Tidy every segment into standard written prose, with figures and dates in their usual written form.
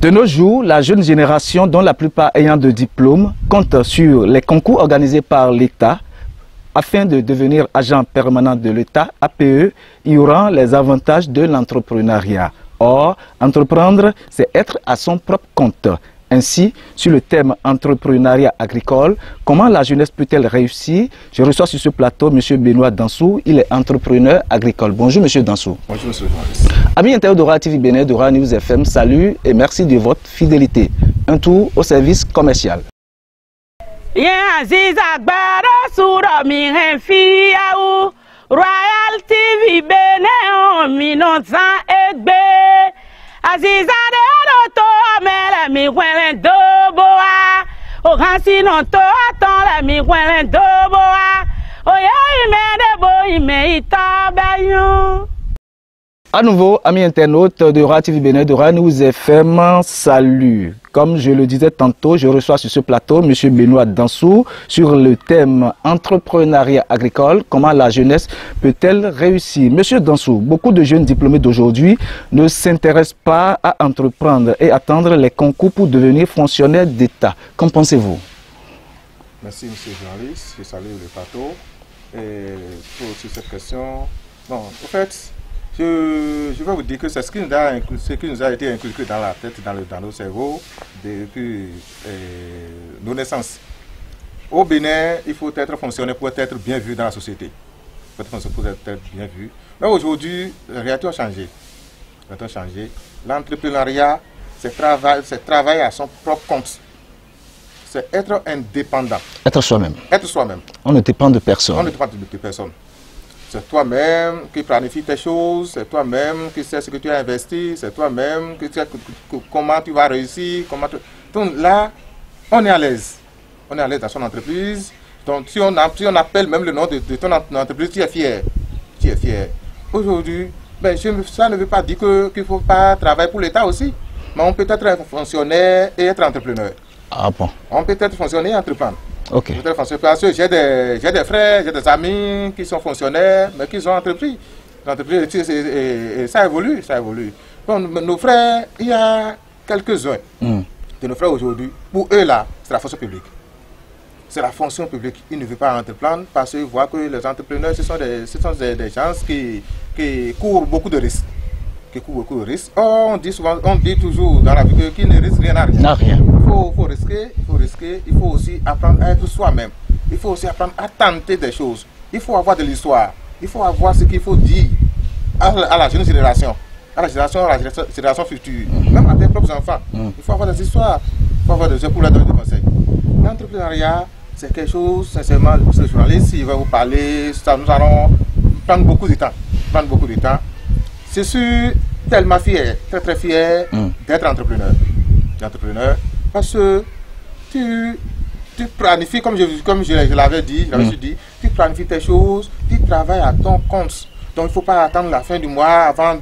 De nos jours, la jeune génération, dont la plupart ayant de diplômes, compte sur les concours organisés par l'État afin de devenir agent permanent de l'État, APE, y aura les avantages de l'entrepreneuriat. Or, entreprendre, c'est être à son propre compte. Ainsi, sur le thème entrepreneuriat agricole, comment la jeunesse peut-elle réussir? Je reçois sur ce plateau M. Benoît Dansou, il est entrepreneur agricole. Bonjour M. Dansou. Bonjour M. Amis internautes d'Ora TV Bénin, d'Ora News FM, salut et merci de votre fidélité. Un tour au service commercial. Royal TV Bénin, minonzan egbe. Aziza de adoto amele mi kwelen doboa. Ogansi nonto aton le mi kwelen doboa. Oye ime debo ime itabayon. À nouveau, amis internautes de Ora TV Bénin, de Ora News FM, salut. Comme je le disais tantôt, je reçois sur ce plateau M. Benoît Dansou sur le thème entrepreneuriat agricole. Comment la jeunesse peut-elle réussir? Monsieur Dansou, beaucoup de jeunes diplômés d'aujourd'hui ne s'intéressent pas à entreprendre et attendre les concours pour devenir fonctionnaire d'État. Qu'en pensez-vous? Merci M. le journaliste, je salue le plateau. Et sur cette question, bon, en fait, je vais vous dire que c'est ce qui nous a été inculqué dans la tête, dans nos cerveaux depuis nos naissances. Au Bénin, il faut être fonctionnaire pour être bien vu dans la société. Il faut être fonctionnaire pour être bien vu. Mais aujourd'hui, la réalité a changé. L'entrepreneuriat, c'est travailler à son propre compte. C'est être indépendant. Être soi-même. Être soi-même. On ne dépend de personne. On ne dépend de personne. C'est toi-même qui planifie tes choses, c'est toi-même qui sais ce que tu as investi, c'est toi-même qui sais comment tu vas réussir. Donc là, on est à l'aise. On est à l'aise dans son entreprise. Donc si on appelle même le nom de ton entreprise, tu es fier. Tu es fier. Aujourd'hui, ben, ça ne veut pas dire qu'il ne faut pas travailler pour l'État aussi. Mais on peut être fonctionnaire et être entrepreneur. Ah bon? On peut être fonctionnaire et entreprendre. Ok. Parce que j'ai des frères, j'ai des amis qui sont fonctionnaires, mais qui ont entrepris. Et ça évolue, ça évolue. Bon, nos frères, il y a quelques-uns de nos frères aujourd'hui, pour eux là, c'est la fonction publique. C'est la fonction publique. Ils ne veulent pas entreprendre parce qu'ils voient que les entrepreneurs, ce sont des gens qui courent beaucoup de risques. On dit toujours dans la vie qu'ils ne risquent rien à rien. Rien. Il faut risquer, il faut aussi apprendre à être soi-même. Il faut aussi apprendre à tenter des choses. Il faut avoir de l'histoire. Il faut avoir ce qu'il faut dire à la jeune génération, à la génération future, même à tes propres enfants. Il faut avoir des histoires, il faut avoir des choses pour leur donner des conseils. L'entrepreneuriat, c'est quelque chose, sincèrement, ce journaliste, s'il va vous parler, nous allons prendre beaucoup de temps. Je suis tellement fier, très fier d'être entrepreneur. Parce que tu planifies, comme je l'avais dit, tu planifies tes choses, tu travailles à ton compte. Donc il ne faut pas attendre la fin du mois avant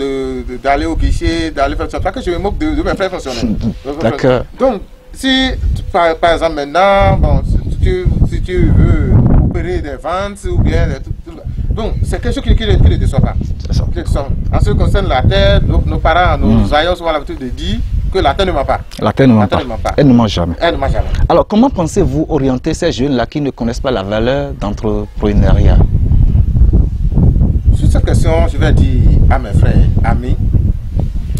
d'aller au guichet, d'aller faire ça. C'est pas que je me moque de mes frères fonctionnaires. D'accord. Donc, si par exemple maintenant, bon, si tu veux opérer des ventes ou bien donc c'est quelque chose qui ne déçoit pas. En ce qui concerne la terre, nos parents, nos aïeux ont l'habitude de dire que la terre ne ment pas. La terre ne ment pas. Elle ne ment jamais. Elle ne ment jamais. Alors comment pensez-vous orienter ces jeunes-là qui ne connaissent pas la valeur d'entrepreneuriat? Sur cette question, je vais dire à mes frères, amis,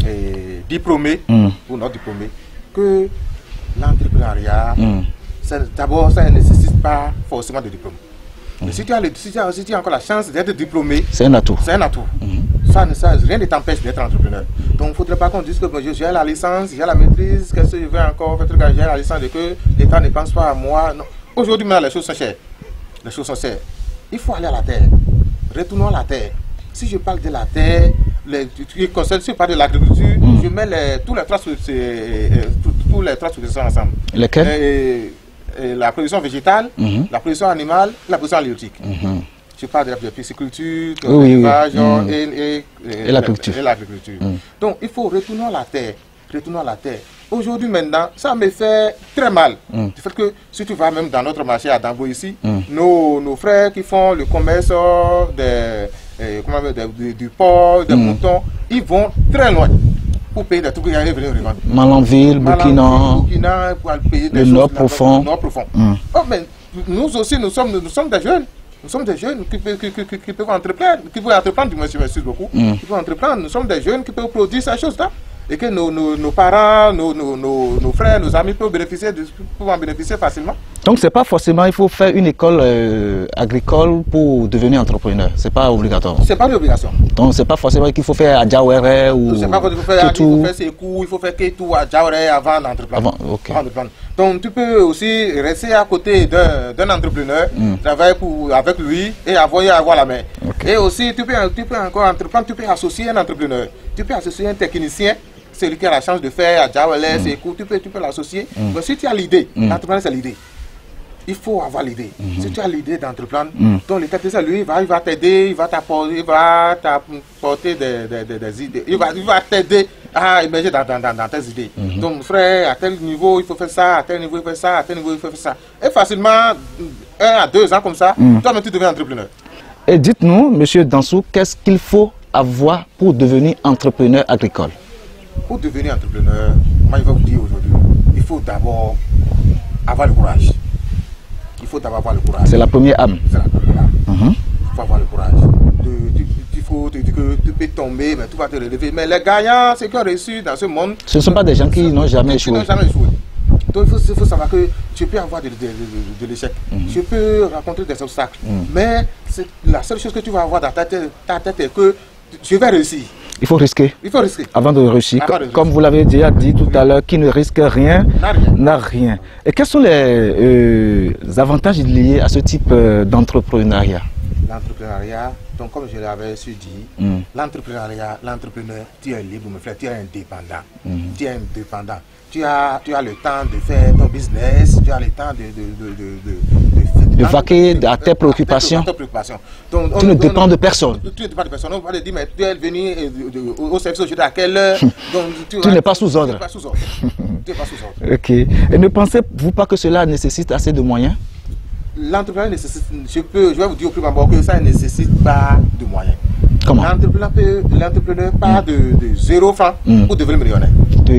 et diplômés ou non diplômés, que l'entrepreneuriat, d'abord, ça ne nécessite pas forcément de diplôme. Mais si tu as encore la chance d'être diplômé, c'est un atout. C'est un atout. Rien ne t'empêche d'être entrepreneur. Donc il ne faudrait pas qu'on dise que j'ai la licence, j'ai la maîtrise, qu'est-ce que je vais encore faire, j'ai la licence de que l'État ne pense pas à moi. Aujourd'hui, maintenant, les choses sont chères. Il faut aller à la terre. Retournons à la terre. Si je parle de la terre, si je parle de l'agriculture, je mets tous les trois sous ensemble. Lesquels? La production végétale, la production animale, la production halieutique. Je parle de la pisciculture, de l'élevage et l'agriculture. Donc il faut retourner à la terre. Aujourd'hui maintenant, ça me fait très mal. Du fait que si tu vas même dans notre marché à Dambo ici, nos frères qui font le commerce du porc, des moutons, ils vont très loin. pour payer des trucs et venir revendre. Malanville, Burkina, pour payer des le choses, Nord profond. Le Nord profond. Oh, mais nous aussi, nous sommes des jeunes. Nous sommes des jeunes qui peuvent entreprendre, du moins, je m'excuse beaucoup, qui peuvent entreprendre. Nous sommes des jeunes qui peuvent produire ces choses-là. Et que nos parents, nos frères, nos amis peuvent en bénéficier facilement. Donc, c'est pas forcément, il faut faire une école agricole pour devenir entrepreneur. C'est pas obligatoire. C'est pas une obligation. Donc, c'est pas forcément qu'il faut faire Adjawere ou. C'est pas qu'il faut faire Sekou, il faut faire Ketou, Adjawere avant d'entreprendre. Okay. Donc, tu peux aussi rester à côté d'un entrepreneur, travailler avec lui et avoir la main. Okay. Et aussi, tu peux encore entreprendre, tu peux associer un entrepreneur, tu peux associer un technicien. Celui qui a la chance de faire à Djawele, c'est cool, tu peux l'associer. Mais si tu as l'idée, l'entreprendre c'est l'idée. Il faut avoir l'idée. Si tu as l'idée d'entreprendre, donc le technicien, lui, il va t'aider, il va t'apporter des idées. Il va t'aider à émerger dans tes idées. Donc, frère, à tel niveau, il faut faire ça, à tel niveau, il faut faire ça, à tel niveau, il faut faire ça. Et facilement, 1 à 2 ans comme ça, toi-même, tu deviens entrepreneur. Et dites-nous, monsieur Dansou, qu'est-ce qu'il faut avoir pour devenir entrepreneur agricole? Pour devenir entrepreneur, moi je vais vous dire aujourd'hui, il faut d'abord avoir le courage. Il faut d'abord avoir le courage. C'est la première âme. C'est la première âme. Il faut avoir le courage. Il faut te dire que tu peux tomber, mais tu vas te relever. Mais les gagnants, ceux qui ont réussi dans ce monde, ce ne sont pas des gens qui n'ont jamais échoué. Donc il faut savoir que tu peux avoir de l'échec. Tu peux rencontrer des obstacles. Mais la seule chose que tu vas avoir dans ta tête est que je vais réussir. Il faut risquer. Il faut risquer. Avant de réussir. Comme vous l'avez déjà dit tout à l'heure, qui ne risque rien n'a rien. Et quels sont les avantages liés à ce type d'entrepreneuriat? L'entrepreneuriat, donc comme je l'avais su dit, l'entrepreneur, tu es libre, mon frère, tu es indépendant. Tu es indépendant. Tu as le temps de faire ton business, tu as le temps de vaquer à tes préoccupations. Donc, tu ne dépends de personne. Tu ne dépends de personne. On va te dire, mais tu es venu au service aujourd'hui à quelle heure? Tu n'es pas sous ordre. Tu n'es pas sous ordre. Tu n'es pas sous ordre. Ok. Et ne pensez-vous pas que cela nécessite assez de moyens? L'entrepreneuriat nécessite, je vais vous dire au plus d'abord que ça ne nécessite pas de moyens. Comment? L'entrepreneur part de 0 francs pour devenir millionnaire. De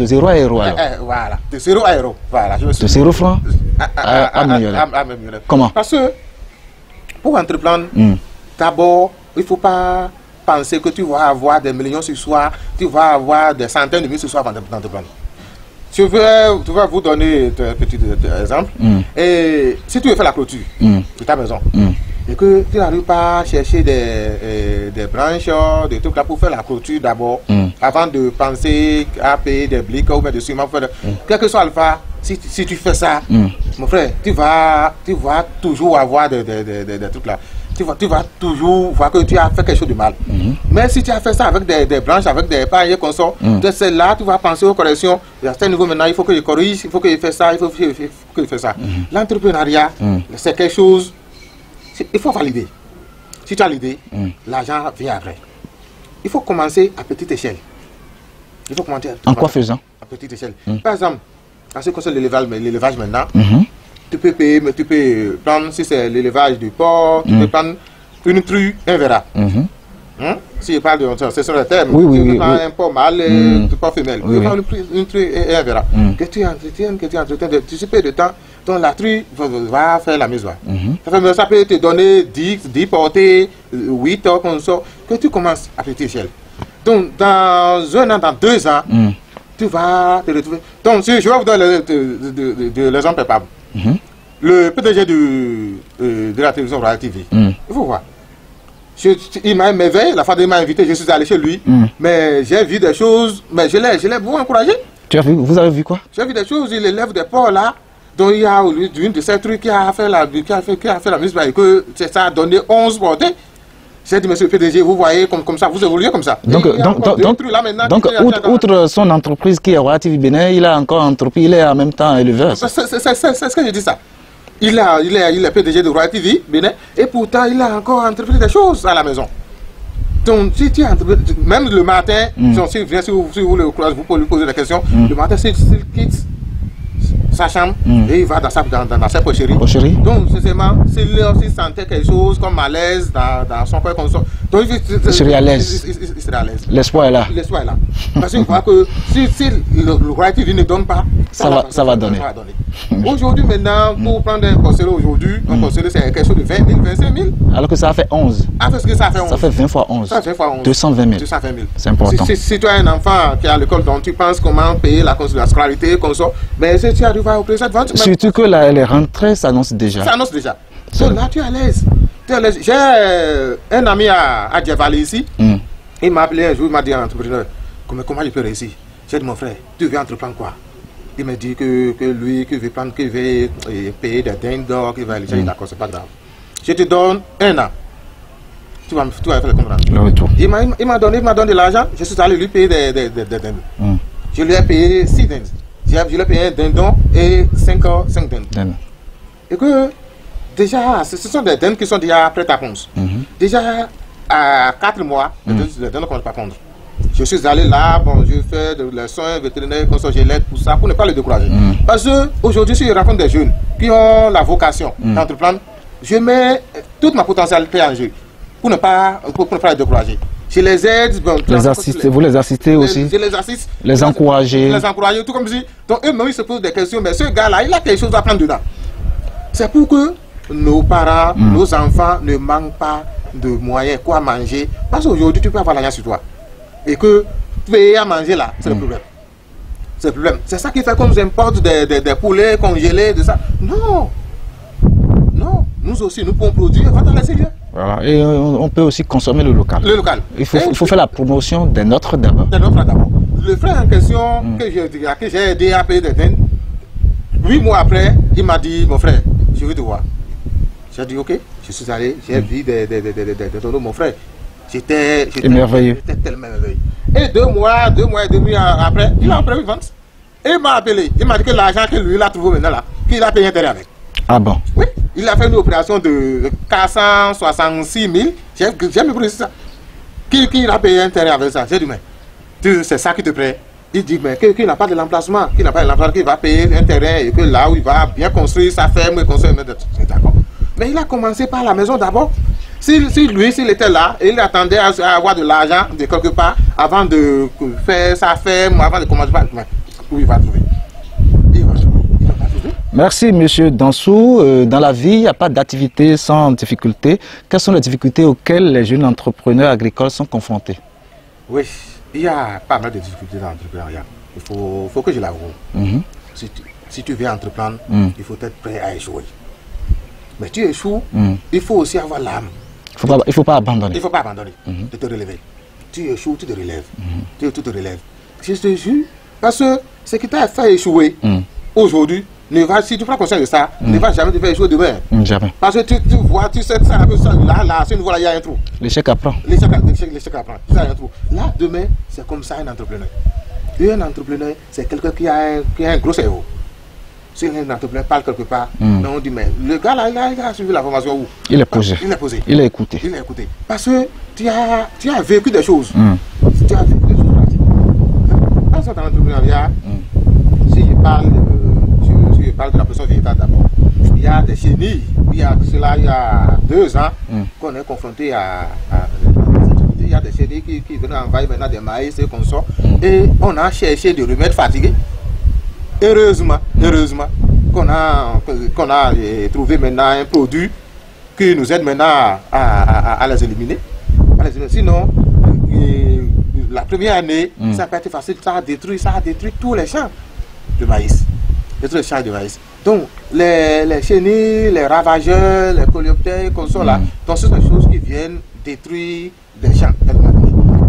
0 à héros alors. Voilà, de 0 à héros. Voilà, de 0 francs à millionnaire. Comment? Parce que pour entreprendre, d'abord, il ne faut pas penser que tu vas avoir des millions ce soir, tu vas avoir des centaines de milliers ce soir avant d'entreprendre. Je vais vous donner un petit exemple. Et si tu veux faire la clôture de ta maison, et que tu n'arrives pas à chercher des branches, des trucs là pour faire la clôture d'abord, avant de penser à payer des briques ou des ciments, quel que soit alpha, si tu fais ça, mon frère, tu vas toujours avoir des trucs là. Tu vas toujours voir que tu as fait quelque chose de mal. Mais si tu as fait ça avec des branches, avec des pailles comme ça, de celle-là, tu vas penser aux corrections. À ce niveau maintenant, il faut que je corrige, il faut que je fasse ça, il faut que je fasse ça. L'entrepreneuriat, c'est quelque chose, il faut valider. Si tu as l'idée, l'argent vient après. Il faut commencer à petite échelle. Il faut commencer en quoi faisant? À petite échelle. Par exemple, en ce qui concerne l'élevage maintenant, tu peux payer, mais tu peux prendre, si c'est l'élevage du porc, tu peux prendre une true, un verra. Si je parle de ce sont les termes, tu prends un porc mâle et un porc femelle. Tu prends une true et un verra. Que tu entretiens, tu sais de temps, donc la true va faire la maison. Ça peut te donner 10 portées, 8 ans comme ça, que tu commences à petite échelle. Donc dans 1 an, dans 2 ans, tu vas te retrouver. Donc si je vais vous donner l'exemple palpable. Le PDG de la télévision Royal TV, il faut voir. Il m'a éveillé, la fois il m'a invité, je suis allé chez lui, mais j'ai vu des choses, mais je l'ai beaucoup encouragé. Vous avez vu quoi? J'ai vu des choses, il élève des porcs là, dont il y a une de ces trucs qui a fait la mise, et que ça a donné 11 portées. J'ai dit, monsieur le PDG, vous voyez comme ça, vous évoluez comme ça. Donc outre son entreprise qui est Royal TV Bénin, il a encore entrepris, il est en même temps éleveur. C'est ce que je dis ça. Il est PDG de Royal TV Bénin et pourtant il a encore entrepris des choses à la maison. Donc si tu même le matin, si vous le croisez, vous pouvez lui poser la question, le matin s'il quitte sa chambre et il va dans sa pocherie. Donc, sincèrement, s'il aussi sentait quelque chose comme malaise dans son corps, comme ça, donc il serait à l'aise. Il serait à l'aise. L'espoir est là. L'espoir est là. Parce qu'il voit que si le roi TV ne donne pas, ça va donner. Aujourd'hui, maintenant, pour prendre un conseiller aujourd'hui, un conseiller c'est quelque chose de 20 000, 25 000. Alors que ça a fait 11. Ah, parce que ça fait 11. Ça fait 20 fois 11. Ça fait 20 fois 11. 220 000. 220 000. C'est important. Si tu as un enfant qui est à l'école dont tu penses comment payer la scolarité, comme ça, mais si tu arrives au président, surtout que les rentrées s'annoncent déjà. Ça annonce déjà. Donc là, tu es à l'aise. J'ai un ami à Djavali ici. Il m'a appelé un jour, il m'a dit à l'entrepreneur, comment je peux réussir? J'ai dit, mon frère, tu veux entreprendre quoi? Il m'a dit que lui, qu'il veut payer des dindes d'or, qu'il va aller. J'ai dit, d'accord, c'est pas grave. Je te donne 1 an. Tu vas faire le comprendre. Il m'a donné de l'argent, je suis allé lui payer des dindes. Je lui ai payé 6 dindes. Je lui ai payé un dindon et 5 dindes. Et que déjà, ce sont des dindes qui sont déjà prêtes à pondre. Déjà, à 4 mois, les dindes ne commencent pas à pondre. Je suis allé là, bon, je fais des soins vétérinaires, comme ça, je l'aide pour ça, pour ne pas le décourager. Parce qu'aujourd'hui, si je rencontre des jeunes qui ont la vocation d'entreprendre, je mets toute ma potentialité en jeu pour ne pas les décourager. Je les aide. Bon, vous les assistez aussi. Je les assiste. Les encourager. Les encourager, tout comme si. Donc eux-mêmes, ils se posent des questions, mais ce gars-là, il a quelque chose à prendre dedans. C'est pour que nos parents, nos enfants ne manquent pas de moyens, quoi manger. Parce qu'aujourd'hui, tu peux avoir l'argent sur toi. Et que payer à manger là, c'est le problème. C'est le problème. C'est ça qui fait qu'on nous importe des poulets congelés, de ça. Non. Non. Nous aussi, nous pouvons produire, on va dans l'extérieur. Voilà. Et on peut aussi consommer le local. Le local. Il faut faire la promotion des nôtres d'abord. Des nôtres d'abord. Le frère en question que j'ai aidé à payer des dindes, 8 mois après, il m'a dit, mon frère, je veux te voir. J'ai dit, ok. Je suis allé, j'ai vu des mon frère. J'étais merveilleux. J'étais tellement merveilleux. Et 2 mois et demi après, il a prévu vente. Et il m'a appelé. Il m'a dit que l'argent que lui il a trouvé maintenant là, qu'il a payé intérêt avec. Ah bon? Oui. Il a fait une opération de 466 000. J'ai méprisé ça. Qui a payé intérêt avec ça? J'ai dit, mais c'est ça qui te plaît. Il dit, mais qu'il n'a pas de l'emplacement. Qu'il n'a pas de l'emplacement, qu'il va payer un terrain et que là où il va bien construire sa ferme et construire. D'accord. Mais il a commencé par la maison d'abord. S'il était là et il attendait à avoir de l'argent de quelque part avant de faire sa ferme, avant de commencer par. Où il va trouver? Il va pas trouver. Merci, monsieur Dansou. Dans la vie, il n'y a pas d'activité sans difficulté. Quelles sont les difficultés auxquelles les jeunes entrepreneurs agricoles sont confrontés? Oui, il y a pas mal de difficultés dans l'entrepreneuriat. Il faut que je l'avoue. Si tu veux entreprendre, il faut être prêt à échouer. Mais tu échoues, il faut aussi avoir l'âme. Il ne faut pas abandonner. Il ne faut pas abandonner, de te relever. Tu échoues, tu te relèves. Tu te relèves. Je te jure, parce que ce qui t'a fait échouer aujourd'hui, si tu prends conscience de ça, ne va jamais te faire échouer demain. Jamais. Parce que tu vois, tu sais que ça, là, ce niveau-là, il y a un trou. L'échec apprend. L'échec apprend. Il y a un trou. Là, demain, c'est comme ça un entrepreneur. Et un entrepreneur, c'est quelqu'un qui a un gros cerveau. Si un entrepreneur parle quelque part, on dit, mais le gars là, il a suivi la formation où? Il est posé. Il a écouté. Il a écouté. Parce que tu as vécu des choses. Tu as vécu des choses pratiques. Dans cet entrepreneuriat, si je parle de la personne végétale d'abord, il y a des chenilles. Il y a 2 ans qu'on est confronté à il y a des chenilles qui venaient envahir maintenant des maïs et qu'on sort. Et on a cherché des remèdes fatigués. Heureusement qu'on a trouvé maintenant un produit qui nous aide maintenant à les éliminer. Sinon, la première année, ça n'a pas été facile, ça a détruit tous les champs de maïs. Donc, les chenilles, les ravageurs, les coléoptères, comme ça là, donc ce sont des choses qui viennent détruire les champs.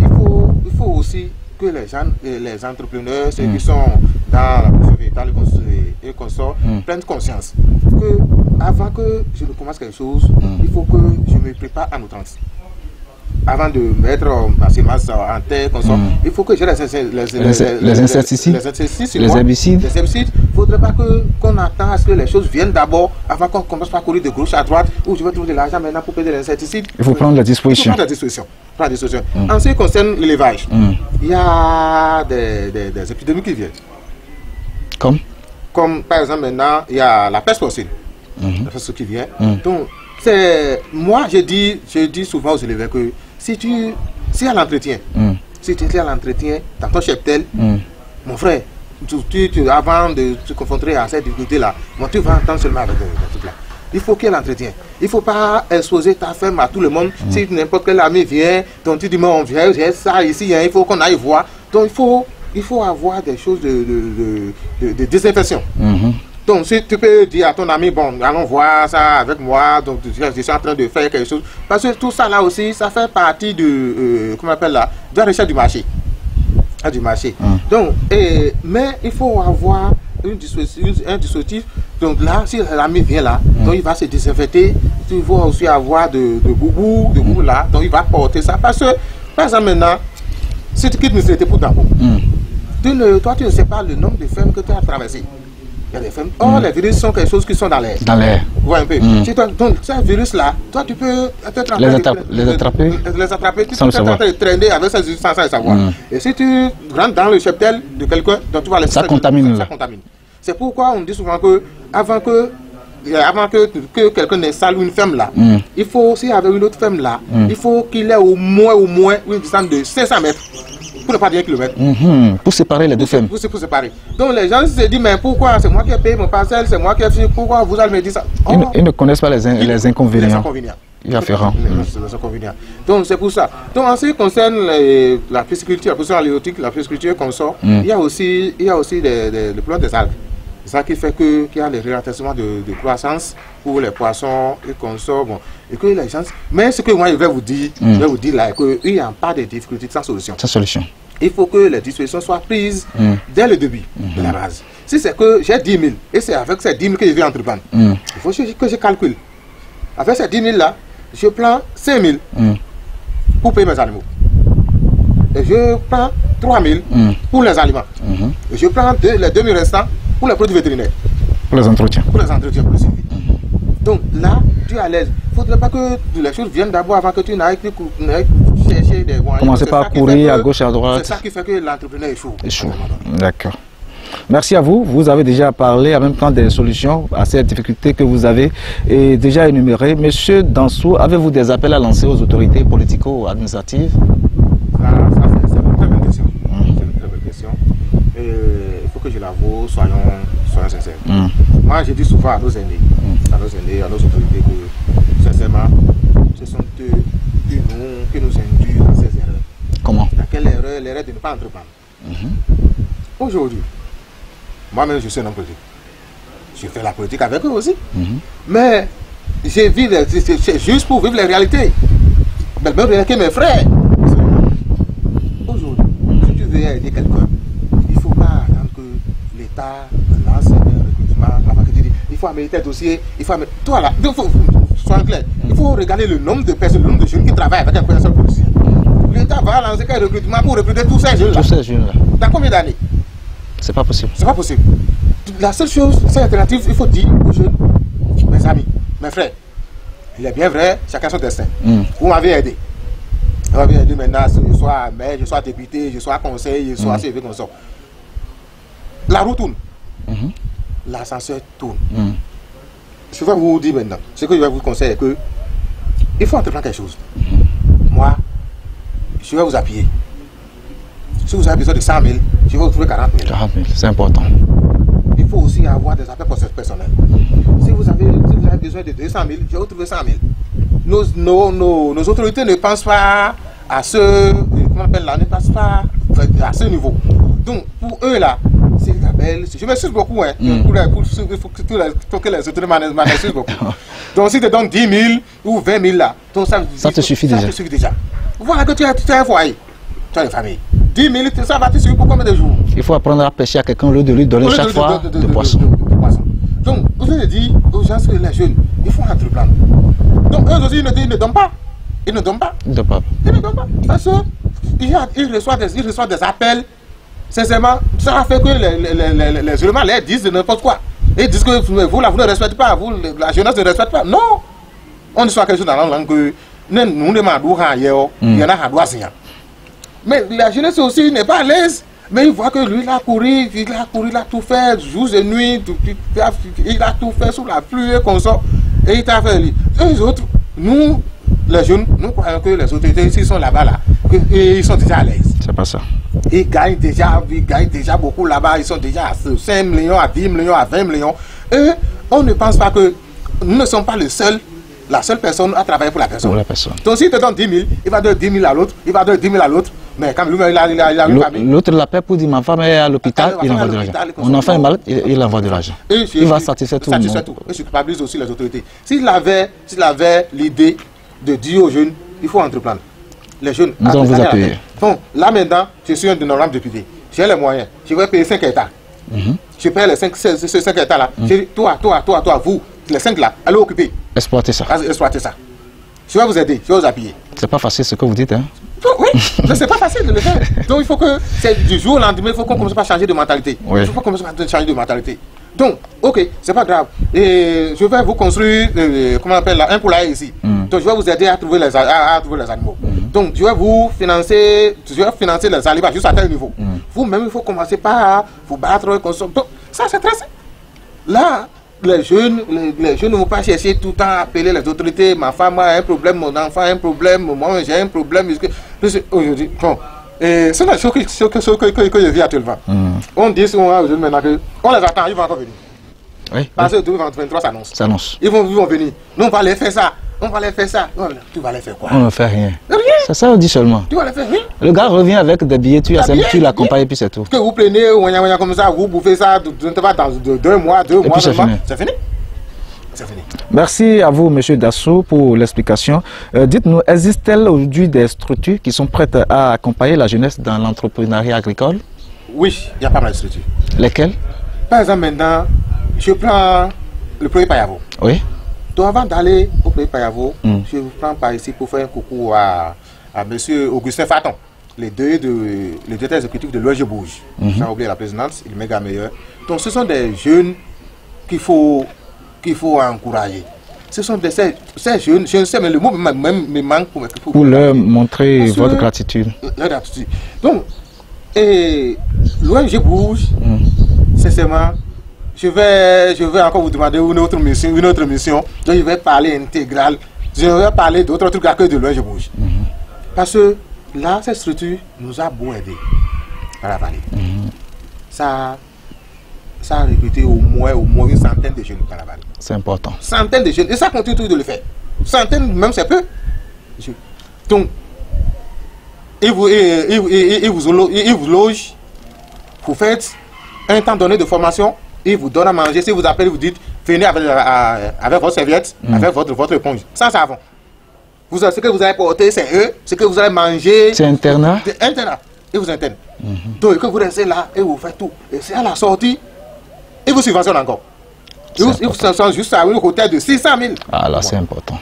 Il faut aussi que les gens, les entrepreneurs, ceux qui sont dans la production végétale et consorts, prennent conscience que avant que je ne commence quelque chose, il faut que je me prépare à outrance. Avant de mettre ma semence en terre, il faut que j'ai les insecticides, les herbicides. Il ne faudrait pas qu'on attend à ce que les choses viennent d'abord avant qu'on commence par courir de gauche à droite où je vais trouver de l'argent maintenant pour payer les insecticides. Il faut prendre la disposition. En ce qui concerne l'élevage, il y a des épidémies qui viennent. Comme comme par exemple maintenant, il y a la peste porcine, la peste qui vient. Donc, moi, je dis souvent aux élèves que si à l'entretien, si tu es à l'entretien dans ton cheptel, mon frère, avant de te confronter à cette difficulté-là, tu vas entendre seulement avec tout là. Il faut qu'il y ait l'entretien. Il ne faut pas exposer ta femme à tout le monde. Si n'importe quel ami vient, donc tu dis, mais on vient, j'ai ça ici, hein, il faut qu'on aille voir. Donc il faut avoir des choses de désinfection. Donc si tu peux dire à ton ami, bon, allons voir ça avec moi, donc je suis en train de faire quelque chose. Parce que tout ça là aussi, ça fait partie de, comment on appelle là, de la recherche du marché. Donc, mais il faut avoir un dispositif. Donc là, si l'ami vient là, donc il va se désinfecter. Tu vas aussi avoir de boubou là, donc il va porter ça. Parce que, par exemple maintenant, si tu quittes une société pour tampon, toi tu ne sais pas le nombre de femmes que tu as traversées. Il y a des femmes. Or, les virus sont quelque chose qui sont dans l'air. Dans l'air. Vous voyez un peu. Donc, ces virus-là, toi, tu peux les attraper. Tu peux en train de traîner avec ces virus sans savoir. Et si tu rentres dans le cheptel de quelqu'un, donc tu vas laisser ça contamine. Ça contamine. C'est pourquoi on dit souvent que avant que quelqu'un n'installe une ferme là, il faut aussi avec une autre ferme là, il faut qu'il ait au moins une distance de 500 mètres. Pour ne pas dire kilomètres. Pour séparer les deux fermes. Pour séparer. Donc les gens se disent, mais pourquoi c'est moi qui ai payé mon parcelle, c'est moi qui ai fait, pourquoi vous allez me dire ça? Ils ne connaissent pas les inconvénients. Les inconvénients. Les inconvénients. Donc c'est pour ça. Donc en ce qui concerne la pisciculture, la production halieutique, la pisciculture qu'on sort, il y a aussi le plan des algues. C'est ça qui fait qu'il y a les ralentissements de croissance pour les poissons et qu'on sort. Bon, et que les gens... Mais ce que moi je vais vous dire, là, qu'il n'y a pas de difficultés sans solution. Sans solution. Il faut que les dispositions soient prises dès le début de la base. Si c'est que j'ai 10 000 et c'est avec ces 10 000 que je vais entreprendre, il faut que je calcule. Avec ces 10 000 là, je prends 5 000 pour payer mes animaux. Et je prends 3 000 pour les aliments. Et je prends les 2 000 restants pour les produits vétérinaires. Pour les entretiens. Pour les entretiens, pour le suivi. Donc là, tu es à l'aise. Il ne faudrait pas que les choses viennent d'abord avant que tu n'ailles chercher des moyens. Commencez pas à courir à gauche, à droite. C'est ça qui fait que l'entrepreneur échoue. D'accord. Merci à vous. Vous avez déjà parlé en même temps des solutions à ces difficultés que vous avez et déjà énumérées. Monsieur Dansou, avez-vous des appels à lancer aux autorités politico-administratives? C'est une très bonne question. C'est une très bonne question. Il faut que je l'avoue, soyons sincères. Moi, je dis souvent à nos aînés, à nos autorités que, sincèrement, ce sont eux qui nous induisent dans ces erreurs. Comment? Dans quelle erreur? L'erreur de ne pas entreprendre. Aujourd'hui, moi-même, je suis un homme politique. Je fais la politique avec eux aussi. Mais j'ai vu, c'est juste pour vivre les réalités. Mais même réalité, mes frères. Aujourd'hui, si tu veux aider quelqu'un, il ne faut pas attendre que l'État lance un recrutement avant que tu dis, il faut amener tes dossiers, il faut amener... Toi là, sois clair, il faut regarder le nombre de personnes, le nombre de jeunes qui travaillent avec un professeur policier. L'État va lancer un recrutement pour recruter tous ces jeunes-là. Tous ces jeunes-là. Dans combien d'années? C'est pas possible. C'est pas possible. La seule chose, c'est alternative, il faut dire aux jeunes, mes amis, mes frères, il est bien vrai, chacun son destin. Vous m'avez aidé. Vous m'avez aidé maintenant, je sois maire, je sois député, je sois conseiller, je sois CV comme ça. La roue tourne. L'ascenseur tourne. Je vais vous dire maintenant, ce que je vais vous conseiller est que il faut entreprendre quelque chose. Moi, je vais vous appuyer. Si vous avez besoin de 100 000, je vais vous trouver 40 000. 40 000, c'est important. Il faut aussi avoir des appels personnels. Si vous avez besoin de 200 000, je vais vous trouver 100 000. Nos autorités ne pensent pas à ce, comment on appelle là, ne pensent pas à ce niveau. Donc, pour eux là, c'est l'appel. Je m'excuse beaucoup, hein, pour que les autorités m'excusent beaucoup. Donc, si tu donnes 10 000 ou 20 000 là, donc ça te suffit déjà. Voilà que tu as un foyer, tu as une famille. 10 000, ça va te suivre pour combien de jours? Il faut apprendre à pêcher à quelqu'un au lieu de lui donner chaque fois de poisson. Donc, je dis aux gens, les jeunes, il faut entreprendre. Donc, eux aussi, ils ne donnent pas. Ils ne donnent pas. Ils ne donnent pas. Parce qu'ils reçoivent des appels. Sincèrement, ça fait que les éléments les disent de n'importe quoi. Ils disent que vous ne respectez pas, la jeunesse ne respecte pas. Non. On dit quelque chose dans la langue que nous demandons il y en a à doigt. Mais la jeunesse aussi n'est pas à l'aise Mais il voit que lui, il a couru, il a tout fait, jour et nuit, il a tout fait sous la pluie et comme ça. Et il t'a fait lui. Et les autres, nous, les jeunes, nous croyons que les autorités, s'ils sont là-bas, là, ils sont déjà à l'aise. C'est pas ça. Ils gagnent déjà beaucoup là-bas, ils sont déjà à 5 millions, à 10 millions, à 20 millions. Et on ne pense pas que nous ne sommes pas la seule personne à travailler pour la personne. Pour la personne. Donc s'il te donne 10 000, il va donner 10 000 à l'autre, il va donner 10 000 à l'autre. Mais quand lui, il a une famille. L'autre l'appelle pour dire ma femme est à l'hôpital, il envoie de l'argent. Mon enfant est malade, il envoie de l'argent. Il va satisfaire tout le monde. Et je culpabilise aussi les autorités. S'il avait l'idée de dire aux jeunes, il faut entreprendre. Les jeunes, nous allons vous appuyer. Bon, là maintenant, je suis un honorable député. J'ai les moyens. Je vais payer 5 hectares. Je paye les 5 hectares là. Je dis, toi, vous, les 5 là, allez occuper. Exploitez ça. Exploitez ça. Je vais vous aider, je vais vous appuyer. C'est pas facile ce que vous dites, hein? Oui, mais c'est pas facile de le faire. Donc il faut que, du jour au lendemain, il faut qu'on commence par changer de mentalité. Oui. Il faut commencer par changer de mentalité. Donc, ok, c'est pas grave. Et je vais vous construire, comment on appelle là, un poulailler ici. Donc je vais vous aider à trouver les animaux. Donc je vais vous financer, les aliments juste à tel niveau. Vous-même, il faut commencer par vous battre. Donc ça c'est très simple. Là, les jeunes ne vont pas chercher tout le temps à appeler les autorités. Ma femme a un problème, mon enfant a un problème, moi j'ai un problème. Aujourd'hui, bon, c'est la chose que je vis actuellement. On dit souvent aux jeunes maintenant qu'on les attend, ils vont encore venir. Oui. Parce que 2023 s'annonce. Ils vont venir. Nous on va les faire ça. On va les faire ça. Tu vas les faire quoi? On ne fait rien. Rien. C'est ça on dit seulement. Tu vas les faire rien. Le gars revient avec des billets, tu l'accompagnes et puis c'est tout. Que vous prenez comme ça, vous bouffez ça, dans 2 mois, c'est fini. C'est fini. C'est fini. Merci à vous, M. Dasso, pour l'explication. Dites-nous, existe-t-il aujourd'hui des structures qui sont prêtes à accompagner la jeunesse dans l'entrepreneuriat agricole? Oui, il y a pas mal de structures. Lesquelles? Par exemple, maintenant, je prends le projet Payavo. Oui. Donc avant d'aller au projet Payavo, je vous prends par ici pour faire un coucou à M. Augustin Faton, le directeur exécutif de l'ONG Bouge. J'ai oublié la présidence, il est méga meilleur. Donc ce sont des jeunes qu'il faut encourager. Ce sont ces jeunes, je ne sais, mais le mot me manque pour leur montrer votre gratitude. Leur gratitude. Donc, l'ONG Bouge, sincèrement, je vais encore vous demander une autre mission. Donc je vais parler intégral. Je vais parler d'autres trucs que de l'ONG Bouge. Parce que là, cette structure nous a beaucoup aidé à la vallée. Ça a recruté au moins une centaine de jeunes dans la vallée. C'est important. Centaines de jeunes. Et ça continue toujours de le faire. Centaines, même c'est peu. Donc, ils vous logent. Vous faites un temps donné de formation. Ils vous donnent à manger. Si vous appelez, vous dites, venez avec votre serviette, avec votre éponge. Sans savon. Ce que vous allez porter, c'est eux. Ce que vous allez manger. C'est internat? Internat. Ils vous internent. Donc, que vous restez là et vous faites tout. Et c'est à la sortie, ils vous subventionnent encore. Ils vous subventionnent juste à une hôtel de 600 000. Ah là, c'est important.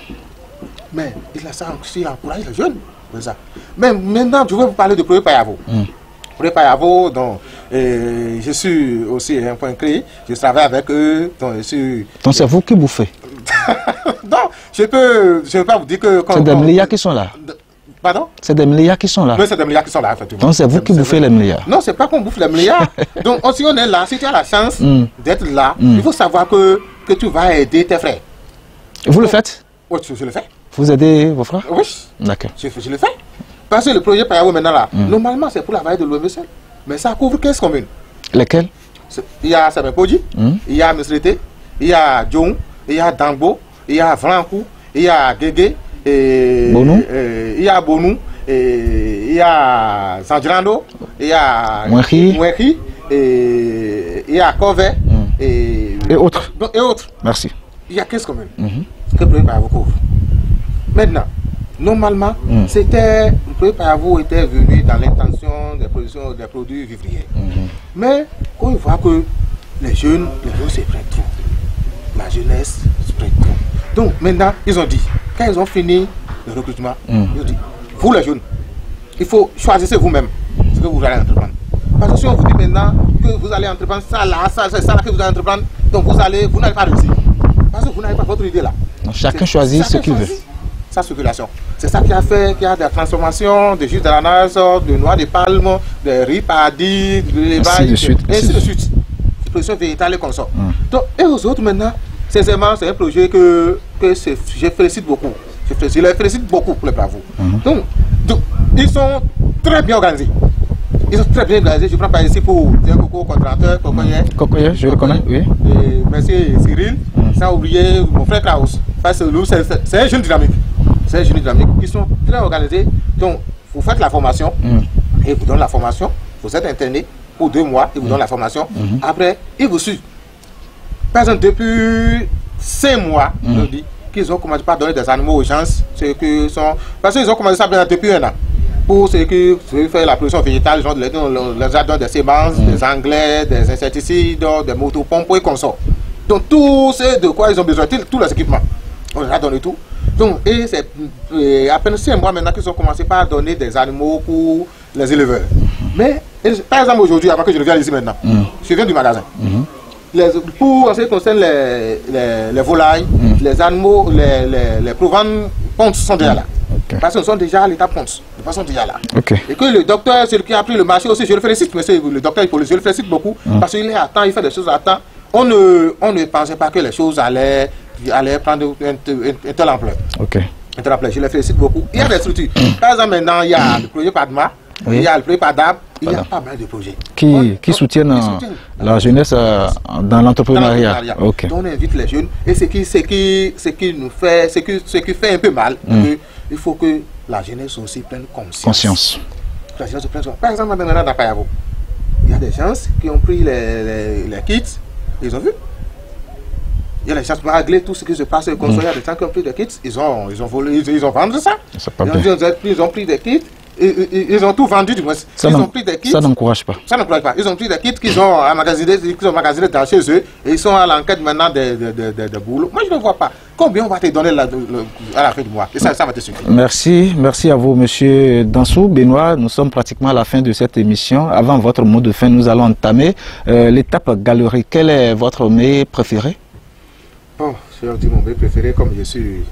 Mais il a ça aussi encouragé les jeunes. Ça. Mais maintenant, je vais vous parler de projet Payavo. Projet Payavo, donc, je suis aussi un point clé. Je travaille avec eux. Donc c'est vous qui bouffez? Non, je peux pas vous dire que... C'est des milliards qui sont là. Pardon? C'est des milliards qui sont là. Oui, c'est des milliards qui sont là, effectivement. Donc c'est vous qui bouffez les milliards? Non, c'est pas qu'on bouffe les milliards. Donc si on est là, si tu as la chance d'être là, il faut savoir que tu vas aider tes frères. Vous le faites? Oui, je le fais. Vous aidez vos frères? Oui. D'accord. Je le fais. Parce que le projet Payavo maintenant là, normalement c'est pour la vallée de l'OMSL. Mais ça couvre 15 communes. Lesquelles? Il y a Samepoji, il y a Mesrete, il y a Djong, il y a Dangbo, il y a Vrankou, il y a Guégué, il y a Bonou, il y a Sanjrando, il y a Mouekhi, il y a Kové et autres. Et autres. Merci. Il y a 15 communes que le projet Payavo couvre. Maintenant, normalement, le projet Payavo était venu dans l'intention des produits vivriers. Mais quand on voit que les jeunes se prennent tout, la jeunesse se prend tout. Donc maintenant, ils ont dit, quand ils ont fini le recrutement, ils ont dit, vous les jeunes, il faut choisir vous-même ce que vous allez entreprendre. Parce que si on vous dit maintenant que vous allez entreprendre ça là, c'est ça là que vous allez entreprendre, donc vous n'allez pas réussir. Parce que vous n'avez pas votre idée là. Donc, chacun choisit ce qu'il veut. sa circulation. C'est ça qui a fait qu'il y a des transformations de jus d'ananas, de noix de palme, de riz paddy, de l'évail, et ainsi de suite. Production végétale et consort. Donc, et aux autres maintenant, sincèrement, c'est un projet que je félicite beaucoup. Je les félicite beaucoup pour les bravos. Donc, ils sont très bien organisés. Ils sont très bien organisés. Je prends par ici pour un coco contracteur, Cocoyer, je le connais, oui. Et merci Cyril, sans oublier mon frère Klaus. Parce que c'est un jeune dynamique. C'est un jeune dynamique. Ils sont très organisés. Donc, vous faites la formation, et vous donnent la formation. Vous êtes interné pour 2 mois, ils vous donnent la formation. Après, ils vous suivent. Par exemple, depuis 5 mois, je dis, qu'ils ont commencé par donner des animaux aux gens, parce qu'ils ont commencé ça bien depuis 1 an. Pour ceux qui font la production végétale, ils leur donnent des semences, des engrais, des insecticides, des motopompes et consorts. Donc tout ce de quoi ils ont besoin, tous les équipements, on leur a donné tout. Donc, et c'est à peine 5 mois maintenant qu'ils ont commencé par donner des animaux pour les éleveurs. Mais, par exemple aujourd'hui, avant que je revienne ici maintenant, je viens du magasin. Pour ce qui concerne les volailles, les animaux, les proventes pontes sont déjà là. Parce qu'ils sont déjà à l'état ponte. Les poissons sont déjà là. Et que le docteur, celui qui a pris le marché aussi, je le félicite, monsieur le docteur, je le félicite beaucoup, parce qu'il est à temps, il fait des choses à temps. On ne pensait pas que les choses allaient prendre une telle ampleur. Je le félicite beaucoup. Il y a des structures. Par exemple, maintenant, il y a le projet PADMA, il y a le projet PADAB, il y a pas mal de projets. Qui soutiennent la jeunesse dans l'entrepreneuriat. Donc on invite les jeunes. Et ce qui nous fait, ce qui fait un peu mal, il faut que la jeunesse aussi prenne conscience. La jeunesse prenne conscience. Par exemple, maintenant, dans Payavo, il y a des gens qui ont pris les kits, ils ont vu. Il y a des gens qui ont réglé tout ce qui se passe au console. Il y a des gens qui ont pris des kits, ils ont vendu ça. Ils ont pris des kits. Ils ont tout vendu du moins. Ils ont pris des kits. Ça n'encourage pas. Ça n'encourage pas. Ils ont pris des kits qu'ils ont emmagasinés dans chez eux et ils sont à l'enquête maintenant de boulot. Moi je ne vois pas. Combien on va te donner à la fin du mois? Et ça va te suffire. Merci à vous, monsieur Dansou. Benoît, nous sommes pratiquement à la fin de cette émission. Avant votre mot de fin, nous allons entamer l'étape galerie. Quel est votre mets préféré? Bon, je dis mon mets préféré comme je suis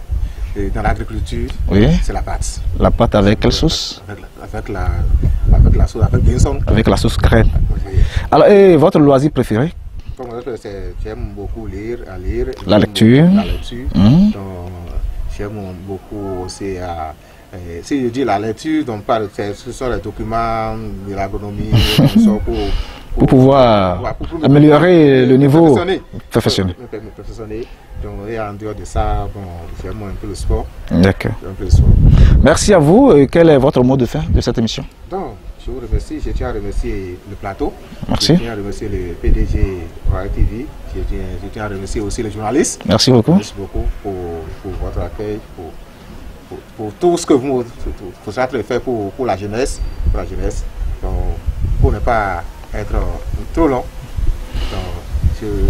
dans l'agriculture, c'est la pâte. La pâte avec quelle sauce? Avec la sauce, avec Benson. Avec la sauce crème. Alors, et votre loisir préféré? J'aime beaucoup lire. La lecture. J'aime beaucoup aussi si je dis la lecture, donc ce sont les documents de l'agronomie pour pouvoir améliorer le niveau professionnel. Donc, et en dehors de ça, bon, j'aime un peu le sport. D'accord. Merci à vous. Quel est votre mot de fin de cette émission? Donc, je vous remercie. Je tiens à remercier le plateau. Merci. Je tiens à remercier le PDG Royal TV. Je tiens à remercier aussi les journalistes. Merci beaucoup. Merci beaucoup pour votre accueil, pour tout ce que vous avez fait pour la jeunesse. Donc, pour ne pas être trop long. Donc,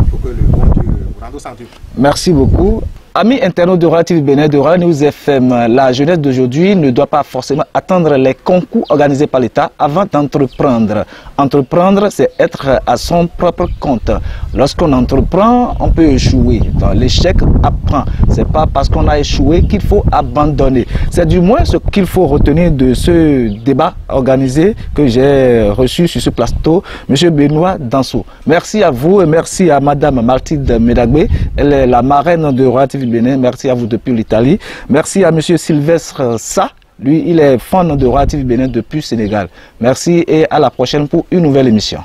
pour que le bon Dieu vous rende au centre. Merci beaucoup. Amis internautes de Royal TV Bénin, de Royal News FM, la jeunesse d'aujourd'hui ne doit pas forcément attendre les concours organisés par l'État avant d'entreprendre. Entreprendre, c'est être à son propre compte. Lorsqu'on entreprend, on peut échouer. L'échec apprend. C'est pas parce qu'on a échoué qu'il faut abandonner. C'est du moins ce qu'il faut retenir de ce débat organisé que j'ai reçu sur ce plateau, M. Benoît Dansou. Merci à vous et merci à Mme Mathilde Medagbe. Elle est la marraine de Royal TV Bénin. Merci à vous depuis l'Italie. Merci à M. Sylvestre Sa. Lui, il est fan de Royal TV Bénin depuis Sénégal. Merci et à la prochaine pour une nouvelle émission.